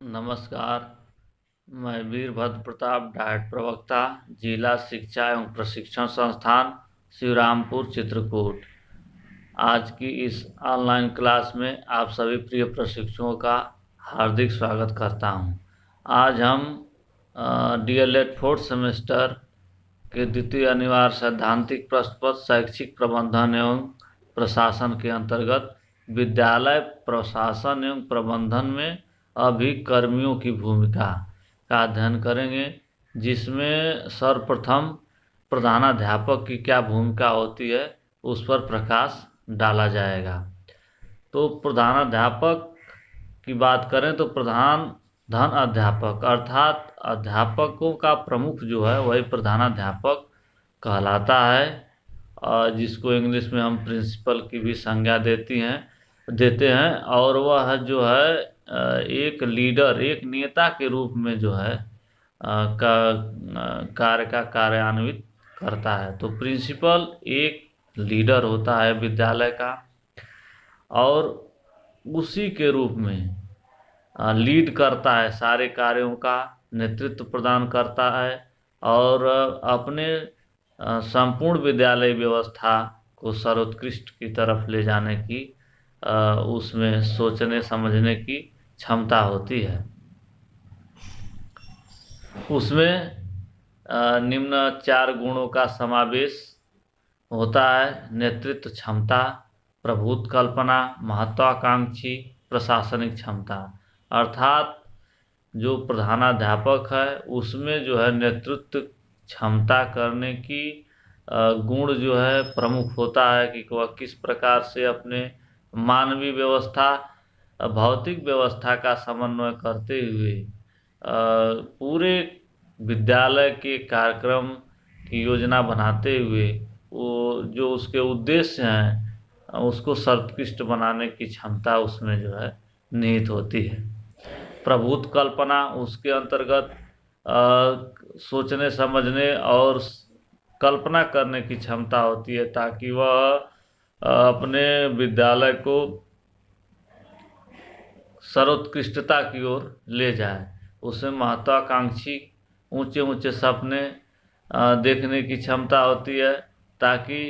नमस्कार। मैं वीरभद्र प्रताप, डायट प्रवक्ता, जिला शिक्षा एवं प्रशिक्षण संस्थान शिवरामपुर चित्रकूट। आज की इस ऑनलाइन क्लास में आप सभी प्रिय प्रशिक्षुओं का हार्दिक स्वागत करता हूं। आज हम डीएलएड फोर्थ सेमेस्टर के द्वितीय अनिवार्य सैद्धांतिक प्रश्न पत्र शैक्षिक प्रबंधन एवं प्रशासन के अंतर्गत विद्यालय प्रशासन एवं प्रबंधन में अभिकर्मियों की भूमिका का अध्ययन करेंगे, जिसमें सर्वप्रथम प्रधानाध्यापक की क्या भूमिका होती है उस पर प्रकाश डाला जाएगा। तो प्रधानाध्यापक की बात करें तो प्रधान धन अध्यापक अर्थात अध्यापकों का प्रमुख जो है वही प्रधानाध्यापक कहलाता है, जिसको इंग्लिश में हम प्रिंसिपल की भी संज्ञा देते हैं। और वह जो है एक लीडर, एक नेता के रूप में जो है कार्य का कार्यान्वित करता है। तो प्रिंसिपल एक लीडर होता है विद्यालय का और उसी के रूप में लीड करता है, सारे कार्यों का नेतृत्व प्रदान करता है और अपने संपूर्ण विद्यालय व्यवस्था को सर्वोत्कृष्ट की तरफ ले जाने की उसमें सोचने समझने की क्षमता होती है। उसमें निम्न 4 गुणों का समावेश होता है: नेतृत्व क्षमता, प्रभुत्व कल्पना, महत्वाकांक्षी, प्रशासनिक क्षमता। अर्थात जो प्रधानाध्यापक है उसमें जो है नेतृत्व क्षमता करने की गुण जो है प्रमुख होता है कि वह किस प्रकार से अपने मानवीय व्यवस्था, भौतिक व्यवस्था का समन्वय करते हुए पूरे विद्यालय के कार्यक्रम की योजना बनाते हुए वो जो उसके उद्देश्य हैं उसको सर्वोत्कृष्ट बनाने की क्षमता उसमें जो है निहित होती है। प्रभुत्व कल्पना उसके अंतर्गत सोचने समझने और कल्पना करने की क्षमता होती है ताकि वह अपने विद्यालय को सर्वोत्कृष्टता की ओर ले जाए। उसमें महत्वाकांक्षी ऊंचे ऊंचे सपने देखने की क्षमता होती है ताकि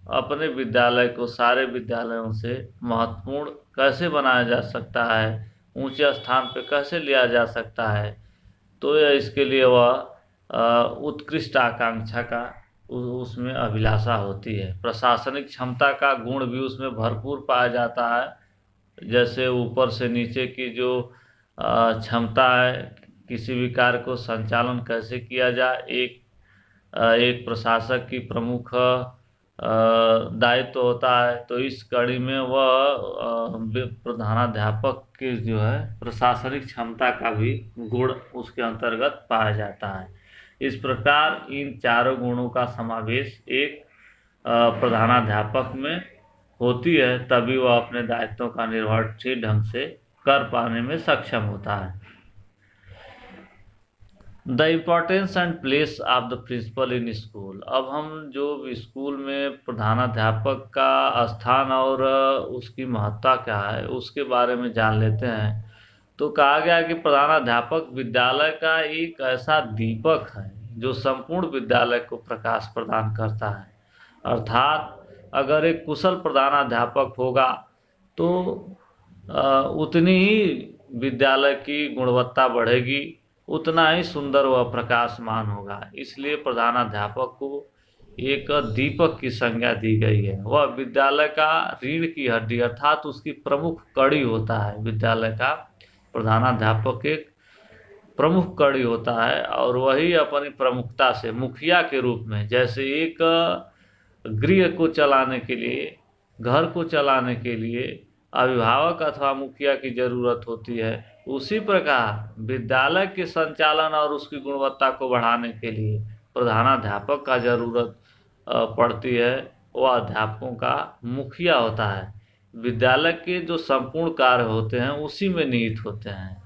अपने विद्यालय को सारे विद्यालयों से महत्वपूर्ण कैसे बनाया जा सकता है, ऊंचे स्थान पर कैसे लिया जा सकता है। तो इसके लिए वह उत्कृष्ट आकांक्षा का उसमें अभिलाषा होती है। प्रशासनिक क्षमता का गुण भी उसमें भरपूर पाया जाता है। जैसे ऊपर से नीचे की जो क्षमता है, किसी भी कार्य को संचालन कैसे किया जाए, एक प्रशासक की प्रमुख दायित्व होता है। तो इस कड़ी में वह प्रधानाध्यापक के जो है प्रशासनिक क्षमता का भी गुण उसके अंतर्गत पाया जाता है। इस प्रकार इन चारों गुणों का समावेश एक प्रधानाध्यापक में होती है, तभी वह अपने दायित्वों का निर्वहन ठीक ढंग से कर पाने में सक्षम होता है। The importance and place of the principal in school. अब हम जो स्कूल में प्रधानाध्यापक का स्थान और उसकी महत्ता क्या है उसके बारे में जान लेते हैं। तो कहा गया कि प्रधानाध्यापक विद्यालय का एक ऐसा दीपक है जो संपूर्ण विद्यालय को प्रकाश प्रदान करता है। अर्थात अगर एक कुशल प्रधानाध्यापक होगा तो उतनी ही विद्यालय की गुणवत्ता बढ़ेगी, उतना ही सुंदर व प्रकाशमान होगा। इसलिए प्रधानाध्यापक को एक दीपक की संज्ञा दी गई है। वह विद्यालय का रीढ़ की हड्डी अर्थात उसकी प्रमुख कड़ी होता है। विद्यालय का प्रधानाध्यापक एक प्रमुख कड़ी होता है और वही अपनी प्रमुखता से मुखिया के रूप में, जैसे एक गृह को चलाने के लिए, घर को चलाने के लिए अभिभावक अथवा मुखिया की जरूरत होती है, उसी प्रकार विद्यालय के संचालन और उसकी गुणवत्ता को बढ़ाने के लिए प्रधानाध्यापक का जरूरत पड़ती है। वह अध्यापकों का मुखिया होता है। विद्यालय के जो संपूर्ण कार्य होते हैं उसी में निहित होते हैं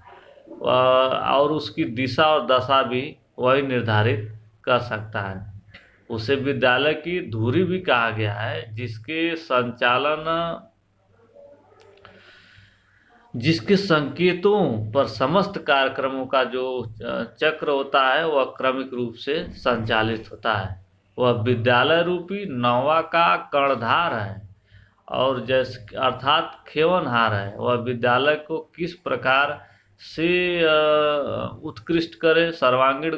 और उसकी दिशा और दशा भी वही निर्धारित कर सकता है। उसे विद्यालय की धुरी भी कहा गया है, जिसके संचालन जिसके संकेतों पर समस्त कार्यक्रमों का जो चक्र होता है वह क्रमिक रूप से संचालित होता है। वह विद्यालय रूपी नौवा का कर्णधार है, और जैसे अर्थात खेवनहार है। वह विद्यालय को किस प्रकार से उत्कृष्ट करे, सर्वांगीण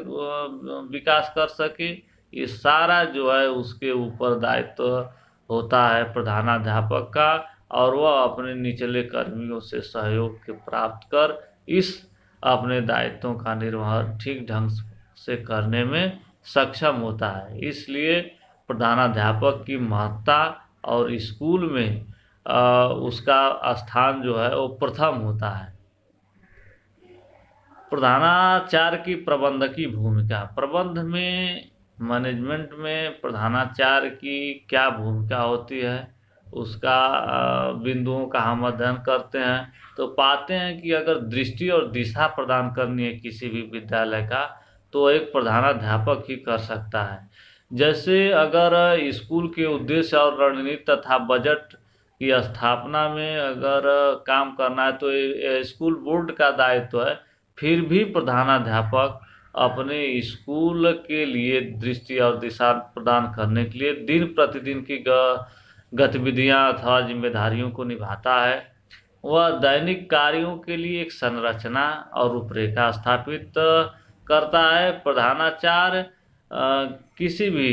विकास कर सके, ये सारा जो है उसके ऊपर दायित्व होता है प्रधानाध्यापक का। और वह अपने निचले कर्मियों से सहयोग के प्राप्त कर इस अपने दायित्वों का निर्वहन ठीक ढंग से करने में सक्षम होता है। इसलिए प्रधानाध्यापक की महत्ता और स्कूल में उसका स्थान जो है वो प्रथम होता है। प्रधानाचार्य की प्रबंधकी भूमिका। प्रबंध में, मैनेजमेंट में प्रधानाचार्य की क्या भूमिका होती है, उसका बिंदुओं का हम अध्ययन करते हैं तो पाते हैं कि अगर दृष्टि और दिशा प्रदान करनी है किसी भी विद्यालय का, तो एक प्रधानाध्यापक ही कर सकता है। जैसे अगर स्कूल के उद्देश्य और रणनीति तथा बजट की स्थापना में अगर काम करना है तो ये स्कूल बोर्ड का दायित्व है। फिर भी प्रधानाध्यापक अपने स्कूल के लिए दृष्टि और दिशा प्रदान करने के लिए दिन प्रतिदिन की गतिविधियां अथवा जिम्मेदारियों को निभाता है। वह दैनिक कार्यों के लिए एक संरचना और रूपरेखा स्थापित करता है। प्रधानाचार्य किसी भी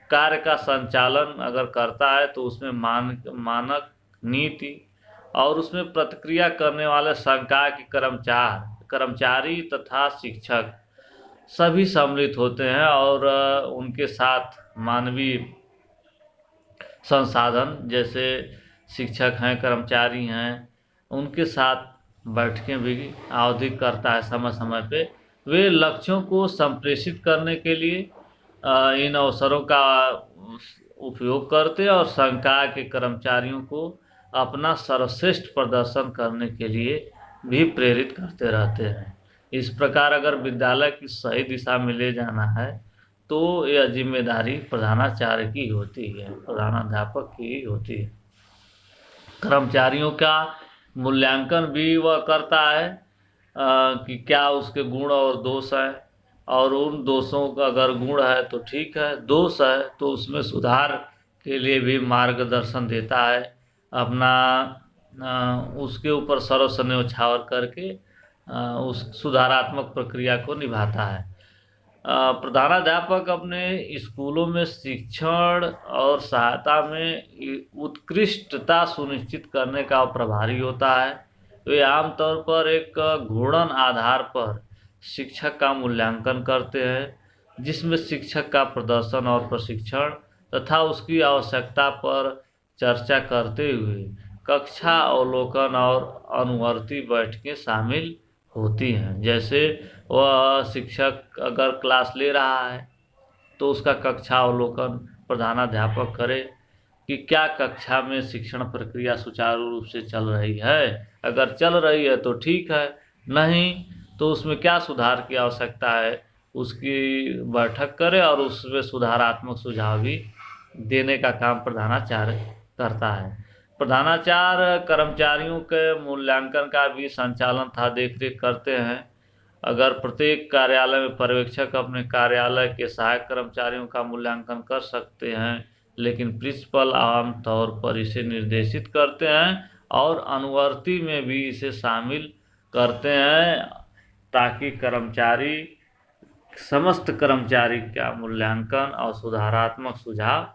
कार्य का संचालन अगर करता है तो उसमें मानक नीति और उसमें प्रतिक्रिया करने वाले संकाय के कर्मचारी तथा शिक्षक सभी सम्मिलित होते हैं, और उनके साथ मानवीय संसाधन जैसे शिक्षक हैं, कर्मचारी हैं, उनके साथ बैठकें भी आवधिक करता है समय समय पे। वे लक्ष्यों को संप्रेषित करने के लिए इन अवसरों का उपयोग करते हैं और संकाय के कर्मचारियों को अपना सर्वश्रेष्ठ प्रदर्शन करने के लिए भी प्रेरित करते रहते हैं। इस प्रकार अगर विद्यालय की सही दिशा में ले जाना है तो यह जिम्मेदारी प्रधानाचार्य की होती है, प्रधानाध्यापक की ही होती है। कर्मचारियों का मूल्यांकन भी वह करता है कि क्या उसके गुण और दोष हैं, और उन दोषों का अगर गुण है तो ठीक है, दोष है तो उसमें सुधार के लिए भी मार्गदर्शन देता है। अपना उसके ऊपर सर्वस्व न्यौछावर करके उस सुधारात्मक प्रक्रिया को निभाता है। प्रधानाध्यापक अपने स्कूलों में शिक्षण और सहायता में उत्कृष्टता सुनिश्चित करने का प्रभारी होता है। वे आमतौर पर एक घूर्णन आधार पर शिक्षक का मूल्यांकन करते हैं, जिसमें शिक्षक का प्रदर्शन और प्रशिक्षण तथा उसकी आवश्यकता पर चर्चा करते हुए कक्षा अवलोकन और अनुवर्ती बैठकें शामिल होती हैं। जैसे वह शिक्षक अगर क्लास ले रहा है तो उसका कक्षा अवलोकन प्रधानाध्यापक करे कि क्या कक्षा में शिक्षण प्रक्रिया सुचारू रूप से चल रही है। अगर चल रही है तो ठीक है, नहीं तो उसमें क्या सुधार की आवश्यकता है उसकी बैठक करे और उसमें सुधारात्मक सुझाव भी देने का काम प्रधानाचार्य करता है। प्रधानाचार्य कर्मचारियों के मूल्यांकन का भी संचालन तथा देखरेख करते हैं। अगर प्रत्येक कार्यालय में पर्यवेक्षक अपने कार्यालय के सहायक कर्मचारियों का मूल्यांकन कर सकते हैं, लेकिन प्रिंसिपल आम तौर पर इसे निर्देशित करते हैं और अनुवर्ती में भी इसे शामिल करते हैं, ताकि समस्त कर्मचारी का मूल्यांकन और सुधारात्मक सुझाव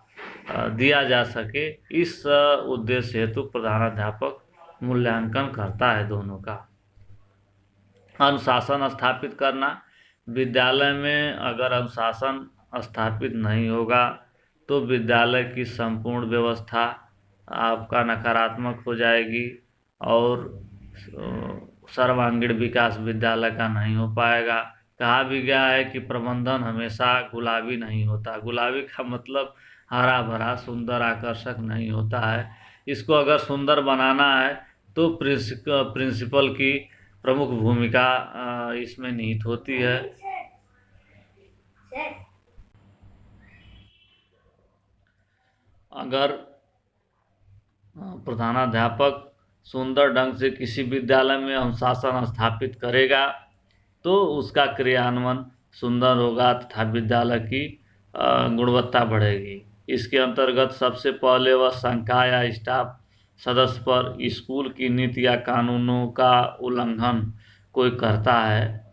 दिया जा सके। इस उद्देश्य हेतु प्रधानाध्यापक मूल्यांकन करता है दोनों का। अनुशासन स्थापित करना। विद्यालय में अगर अनुशासन स्थापित नहीं होगा तो विद्यालय की संपूर्ण व्यवस्था आपका नकारात्मक हो जाएगी और सर्वांगीण विकास विद्यालय का नहीं हो पाएगा। कहा भी गया है कि प्रबंधन हमेशा गुलाबी नहीं होता। गुलाबी का मतलब हरा भरा सुंदर आकर्षक नहीं होता है। इसको अगर सुंदर बनाना है तो प्रिंसिपल की प्रमुख भूमिका इसमें निहित होती है। अगर प्रधानाध्यापक सुंदर ढंग से किसी विद्यालय में अनुशासन स्थापित करेगा तो उसका क्रियान्वयन सुंदर होगा तथा विद्यालय की गुणवत्ता बढ़ेगी। इसके अंतर्गत सबसे पहले वह संकाय या स्टाफ सदस्य पर स्कूल की नीति या कानूनों का उल्लंघन कोई करता है,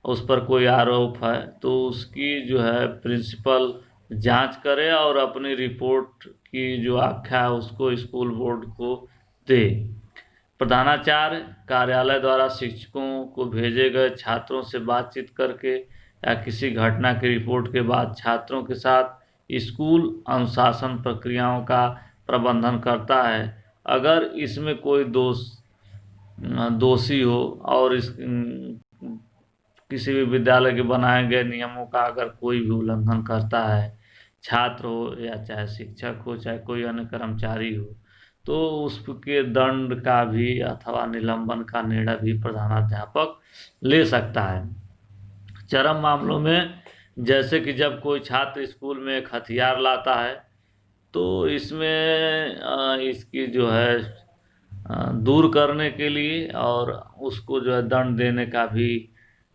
उस पर कोई आरोप है, तो उसकी जो है प्रिंसिपल जांच करे और अपनी रिपोर्ट की जो आख्या है उसको स्कूल बोर्ड को दे। प्रधानाचार्य कार्यालय द्वारा शिक्षकों को भेजे गए छात्रों से बातचीत करके या किसी घटना की रिपोर्ट के बाद छात्रों के साथ स्कूल अनुशासन प्रक्रियाओं का प्रबंधन करता है। अगर इसमें कोई दोषी हो और किसी भी विद्यालय के बनाए गए नियमों का अगर कोई भी उल्लंघन करता है, छात्र हो या चाहे शिक्षक हो चाहे कोई अन्य कर्मचारी हो, तो उसके दंड का भी अथवा निलंबन का निर्णय भी प्रधानाध्यापक ले सकता है। चरम मामलों में जैसे कि जब कोई छात्र स्कूल में एक हथियार लाता है तो इसमें इसकी जो है दूर करने के लिए और उसको जो है दंड देने का भी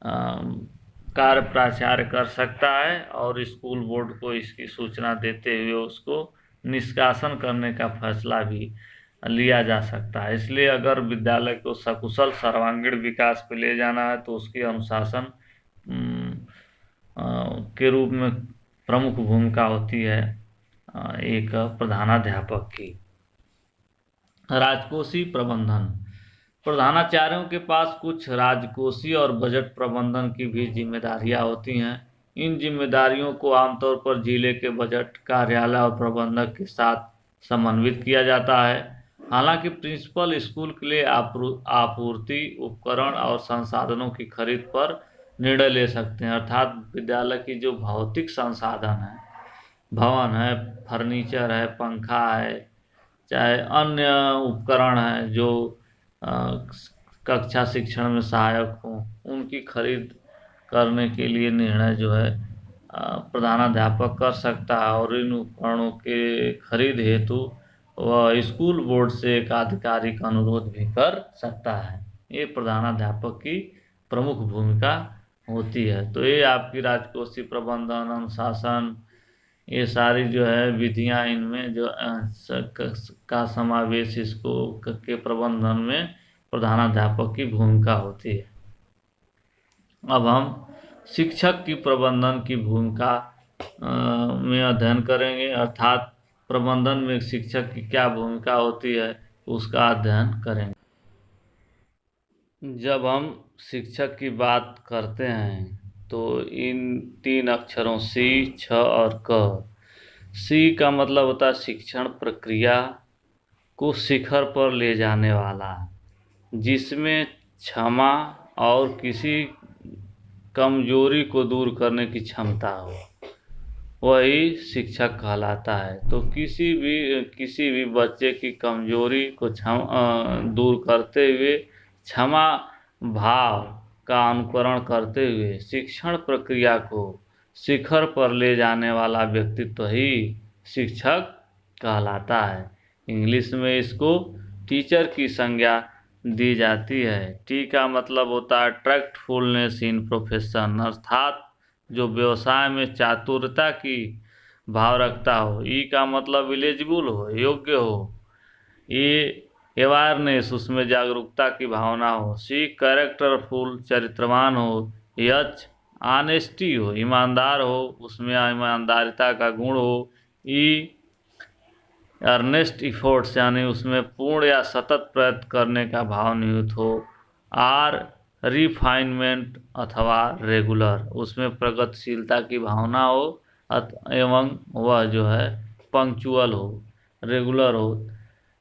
कार्य प्राचार्य कर सकता है और स्कूल बोर्ड को इसकी सूचना देते हुए उसको निष्कासन करने का फैसला भी लिया जा सकता है। इसलिए अगर विद्यालय को सकुशल सर्वांगीण विकास पे ले जाना है तो उसकी अनुशासन के रूप में प्रमुख भूमिका होती है एक प्रधानाध्यापक की। राजकोषीय प्रबंधन। प्रधानाचार्यों के पास कुछ राजकोषीय और बजट प्रबंधन की भी जिम्मेदारियां होती हैं। इन जिम्मेदारियों को आमतौर पर जिले के बजट कार्यालय और प्रबंधक के साथ समन्वित किया जाता है। हालांकि प्रिंसिपल स्कूल के लिए आपूर्ति, उपकरण और संसाधनों की खरीद पर निर्णय ले सकते हैं, अर्थात विद्यालय की जो भौतिक संसाधन है, भवन है, फर्नीचर है, पंखा है, चाहे अन्य उपकरण है जो कक्षा शिक्षण में सहायक हो, उनकी खरीद करने के लिए निर्णय जो है प्रधानाध्यापक कर सकता है और इन उपकरणों के खरीद हेतु वह स्कूल बोर्ड से एक आधिकारिक अनुरोध भी कर सकता है। ये प्रधानाध्यापक की प्रमुख भूमिका होती है। तो ये आपकी राजकोषीय प्रबंधन, अनुशासन, ये सारी जो है विधियां इनमें जो का समावेश इसको के प्रबंधन में प्रधानाध्यापक की भूमिका होती है। अब हम शिक्षक की प्रबंधन की भूमिका में अध्ययन करेंगे, अर्थात प्रबंधन में शिक्षक की क्या भूमिका होती है उसका अध्ययन करेंगे। जब हम शिक्षक की बात करते हैं तो इन 3 अक्षरों सी, छ और क। सी का मतलब होता है शिक्षण प्रक्रिया को शिखर पर ले जाने वाला, जिसमें क्षमा और किसी कमजोरी को दूर करने की क्षमता हो, वही शिक्षक कहलाता है। तो किसी भी बच्चे की कमजोरी को दूर करते हुए क्षमा भाव का अनुकरण करते हुए शिक्षण प्रक्रिया को शिखर पर ले जाने वाला व्यक्तित्व ही शिक्षक कहलाता है। इंग्लिश में इसको टीचर की संज्ञा दी जाती है। टी का मतलब होता है ट्रैक्टफुलनेस इन प्रोफेशन, अर्थात जो व्यवसाय में चातुरता की भाव रखता हो। ई का मतलब एलिजिबल हो, योग्य हो। ये अवेयरनेस, उसमें जागरूकता की भावना हो। सी कैरेक्टरफुल, चरित्रवान हो। एच ऑनेस्टी हो, ईमानदार हो, उसमें ईमानदारिता का गुण हो। ई अर्नेस्ट इफोर्ट्स, यानी उसमें पूर्ण या सतत प्रयत्न करने का भाव निहित हो। आर रिफाइनमेंट अथवा रेगुलर, उसमें प्रगतिशीलता की भावना हो एवं वह जो है पंक्चुअल हो, रेगुलर हो।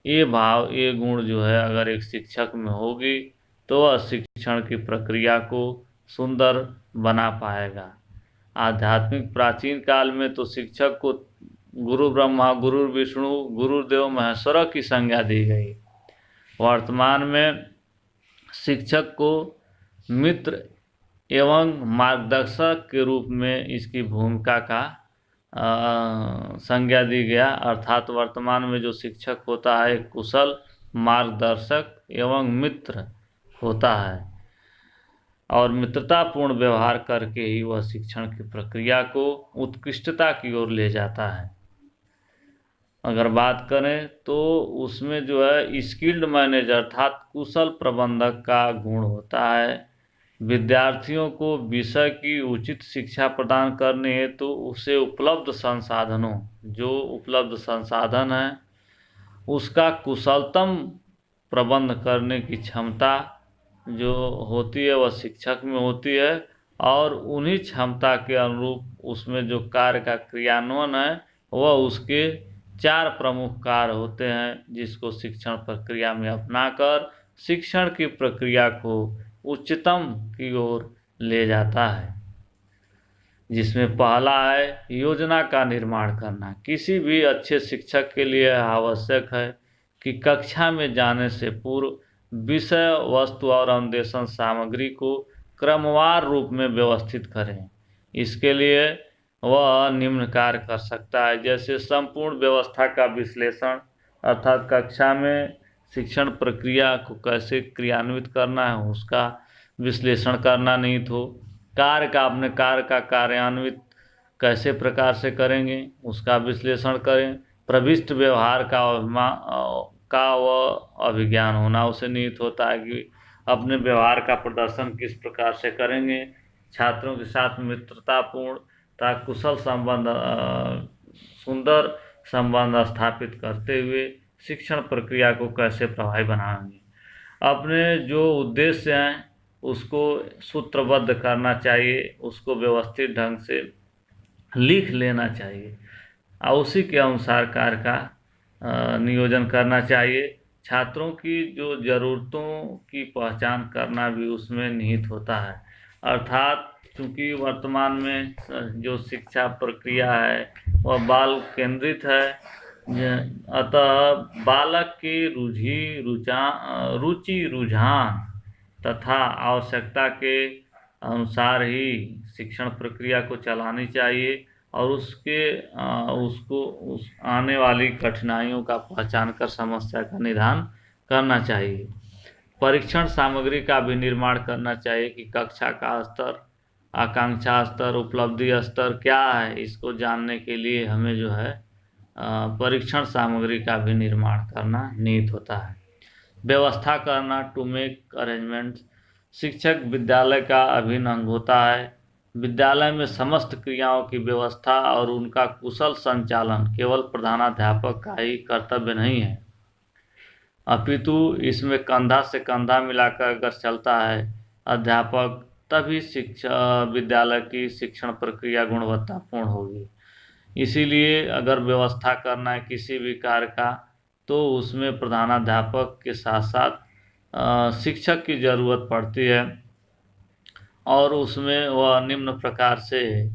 ये गुण जो है अगर एक शिक्षक में होगी तो वह शिक्षण की प्रक्रिया को सुंदर बना पाएगा। आध्यात्मिक प्राचीन काल में तो शिक्षक को गुरु ब्रह्मा, गुरु विष्णु, गुरुदेव महेश्वर की संज्ञा दी गई। वर्तमान में शिक्षक को मित्र एवं मार्गदर्शक के रूप में इसकी भूमिका का संज्ञा दी गया, अर्थात वर्तमान में जो शिक्षक होता है कुशल मार्गदर्शक एवं मित्र होता है और मित्रतापूर्ण व्यवहार करके ही वह शिक्षण की प्रक्रिया को उत्कृष्टता की ओर ले जाता है। अगर बात करें तो उसमें जो है स्किल्ड मैनेजर अर्थात कुशल प्रबंधक का गुण होता है। विद्यार्थियों को विषय की उचित शिक्षा प्रदान करने हेतु तो उसे उपलब्ध संसाधनों जो उपलब्ध संसाधन है उसका कुशलतम प्रबंध करने की क्षमता जो होती है वह शिक्षक में होती है और उन्हीं क्षमता के अनुरूप उसमें जो कार्य का क्रियान्वयन है वह उसके 4 प्रमुख कार्य होते हैं जिसको शिक्षण प्रक्रिया में अपनाकर शिक्षण की प्रक्रिया को उच्चतम की ओर ले जाता है। जिसमें पहला है योजना का निर्माण करना। किसी भी अच्छे शिक्षक के लिए आवश्यक है कि कक्षा में जाने से पूर्व विषय वस्तु और अनुदेशन सामग्री को क्रमवार रूप में व्यवस्थित करें। इसके लिए वह निम्न कार्य कर सकता है, जैसे संपूर्ण व्यवस्था का विश्लेषण अर्थात कक्षा में शिक्षण प्रक्रिया को कैसे क्रियान्वित करना है उसका विश्लेषण करना निहित हो। कार्य का अपने कार्य का कार्यान्वित कैसे प्रकार से करेंगे उसका विश्लेषण करें। प्रविष्ट व्यवहार का वह अभिज्ञान होना उसे निहित होता है कि अपने व्यवहार का प्रदर्शन किस प्रकार से करेंगे। छात्रों के साथ मित्रतापूर्ण तथा कुशल संबंध सुंदर संबंध स्थापित करते हुए शिक्षण प्रक्रिया को कैसे प्रभावी बनाएंगे। अपने जो उद्देश्य हैं उसको सूत्रबद्ध करना चाहिए, उसको व्यवस्थित ढंग से लिख लेना चाहिए और उसी के अनुसार कार्य का नियोजन करना चाहिए। छात्रों की जो ज़रूरतों की पहचान करना भी उसमें निहित होता है। अर्थात चूँकि वर्तमान में जो शिक्षा प्रक्रिया है वह बाल केंद्रित है, अतः बालक की रुचि रुझान तथा आवश्यकता के अनुसार ही शिक्षण प्रक्रिया को चलानी चाहिए और उसको आने वाली कठिनाइयों का पहचान कर समस्या का निदान करना चाहिए। परीक्षण सामग्री का भी निर्माण करना चाहिए कि कक्षा का स्तर, आकांक्षा स्तर, उपलब्धि स्तर क्या है, इसको जानने के लिए हमें जो है परीक्षण सामग्री का भी निर्माण करना निहित होता है। व्यवस्था करना, टू मेक अरेंजमेंट। शिक्षक विद्यालय का अभिन्न अंग होता है। विद्यालय में समस्त क्रियाओं की व्यवस्था और उनका कुशल संचालन केवल प्रधानाध्यापक का ही कर्तव्य नहीं है, अपितु इसमें कंधा से कंधा मिलाकर अगर चलता है अध्यापक तभी विद्यालय की शिक्षण प्रक्रिया गुणवत्तापूर्ण होगी। इसीलिए अगर व्यवस्था करना है किसी भी कार्य का तो उसमें प्रधानाध्यापक के साथ साथ शिक्षक की ज़रूरत पड़ती है और उसमें वह निम्न प्रकार से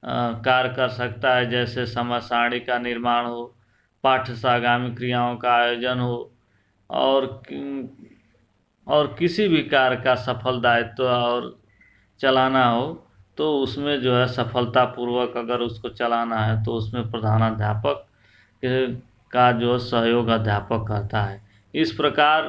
कार्य कर सकता है, जैसे समय सारणी का निर्माण हो, पाठ्यसागामी क्रियाओं का आयोजन हो और किसी भी कार्य का सफल दायित्व और चलाना हो तो उसमें जो है सफलतापूर्वक अगर उसको चलाना है तो उसमें प्रधानाध्यापक का जो सहयोग अध्यापक करता है। इस प्रकार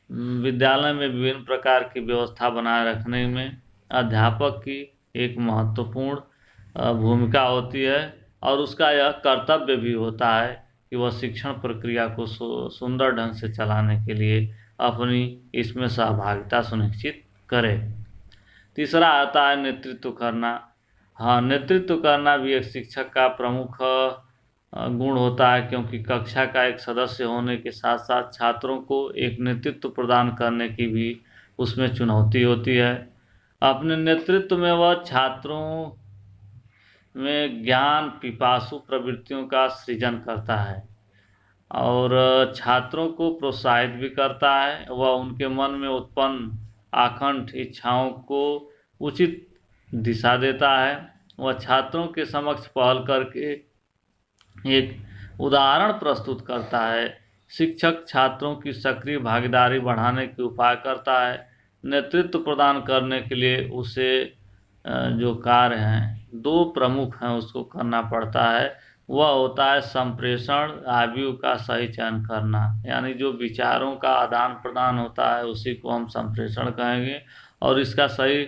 विद्यालय में विभिन्न प्रकार की व्यवस्था बनाए रखने में अध्यापक की एक महत्वपूर्ण भूमिका होती है और उसका यह कर्तव्य भी होता है कि वह शिक्षण प्रक्रिया को सुंदर ढंग से चलाने के लिए अपनी इसमें सहभागिता सुनिश्चित करे। तीसरा आता है नेतृत्व करना। हाँ, नेतृत्व करना भी एक शिक्षक का प्रमुख गुण होता है, क्योंकि कक्षा का एक सदस्य होने के साथ साथ छात्रों को एक नेतृत्व प्रदान करने की भी उसमें चुनौती होती है। अपने नेतृत्व में वह छात्रों में ज्ञान पिपासु प्रवृत्तियों का सृजन करता है और छात्रों को प्रोत्साहित भी करता है। वह उनके मन में उत्पन्न आकांठ इच्छाओं को उचित दिशा देता है। वह छात्रों के समक्ष पहल करके एक उदाहरण प्रस्तुत करता है। शिक्षक छात्रों की सक्रिय भागीदारी बढ़ाने के उपाय करता है। नेतृत्व प्रदान करने के लिए उसे जो कार्य हैं, 2 प्रमुख हैं, उसको करना पड़ता है। वह होता है संप्रेषण आयु का सही चयन करना। यानी जो विचारों का आदान प्रदान होता है उसी को हम संप्रेषण कहेंगे, और इसका सही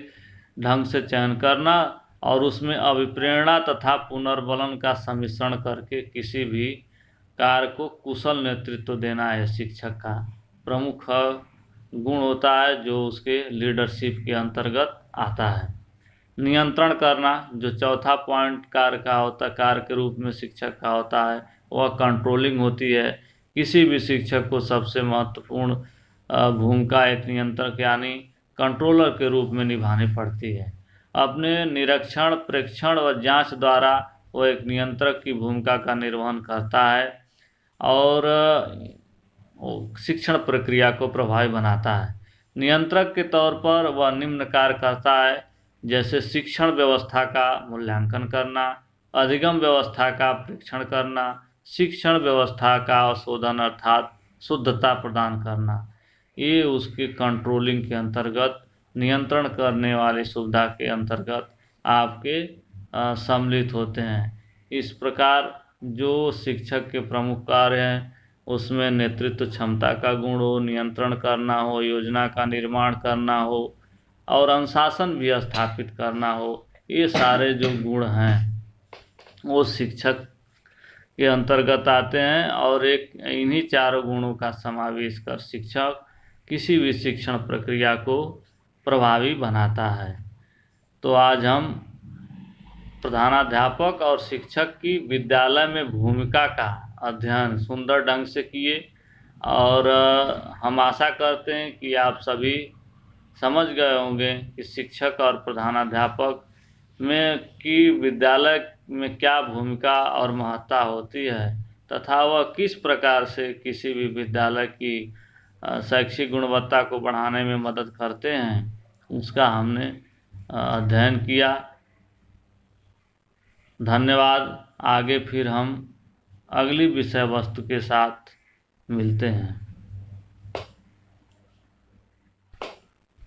ढंग से चयन करना, और उसमें अभिप्रेरणा तथा पुनर्बलन का सम्मिश्रण करके किसी भी कार्य को कुशल नेतृत्व देना है शिक्षक का प्रमुख गुण होता है, जो उसके लीडरशिप के अंतर्गत आता है। नियंत्रण करना, जो चौथा पॉइंट कार्य का होता, कार्य के रूप में शिक्षक का होता है, वह कंट्रोलिंग होती है। किसी भी शिक्षक को सबसे महत्वपूर्ण भूमिका एक नियंत्रक यानी कंट्रोलर के रूप में निभानी पड़ती है। अपने निरीक्षण, प्रेक्षण व जांच द्वारा वह एक नियंत्रक की भूमिका का निर्वहन करता है और शिक्षण प्रक्रिया को प्रभावी बनाता है। नियंत्रक के तौर पर वह निम्न कार्य करता है, जैसे शिक्षण व्यवस्था का मूल्यांकन करना, अधिगम व्यवस्था का परीक्षण करना, शिक्षण व्यवस्था का शोधन अर्थात शुद्धता प्रदान करना। ये उसके कंट्रोलिंग के अंतर्गत, नियंत्रण करने वाली सुविधा के अंतर्गत आपके सम्मिलित होते हैं। इस प्रकार जो शिक्षक के प्रमुख कार्य हैं उसमें नेतृत्व क्षमता का गुण हो, नियंत्रण करना हो, योजना का निर्माण करना हो और अनुशासन भी स्थापित करना हो, ये सारे जो गुण हैं वो शिक्षक के अंतर्गत आते हैं। और एक इन्हीं चारों गुणों का समावेश कर शिक्षक किसी भी शिक्षण प्रक्रिया को प्रभावी बनाता है। तो आज हम प्रधानाध्यापक और शिक्षक की विद्यालय में भूमिका का अध्ययन सुंदर ढंग से किए, और हम आशा करते हैं कि आप सभी समझ गए होंगे कि शिक्षक और प्रधानाध्यापक में की विद्यालय में क्या भूमिका और महत्ता होती है, तथा वह किस प्रकार से किसी भी विद्यालय की शैक्षिक गुणवत्ता को बढ़ाने में मदद करते हैं, उसका हमने अध्ययन किया। धन्यवाद। आगे फिर हम अगली विषय वस्तु के साथ मिलते हैं।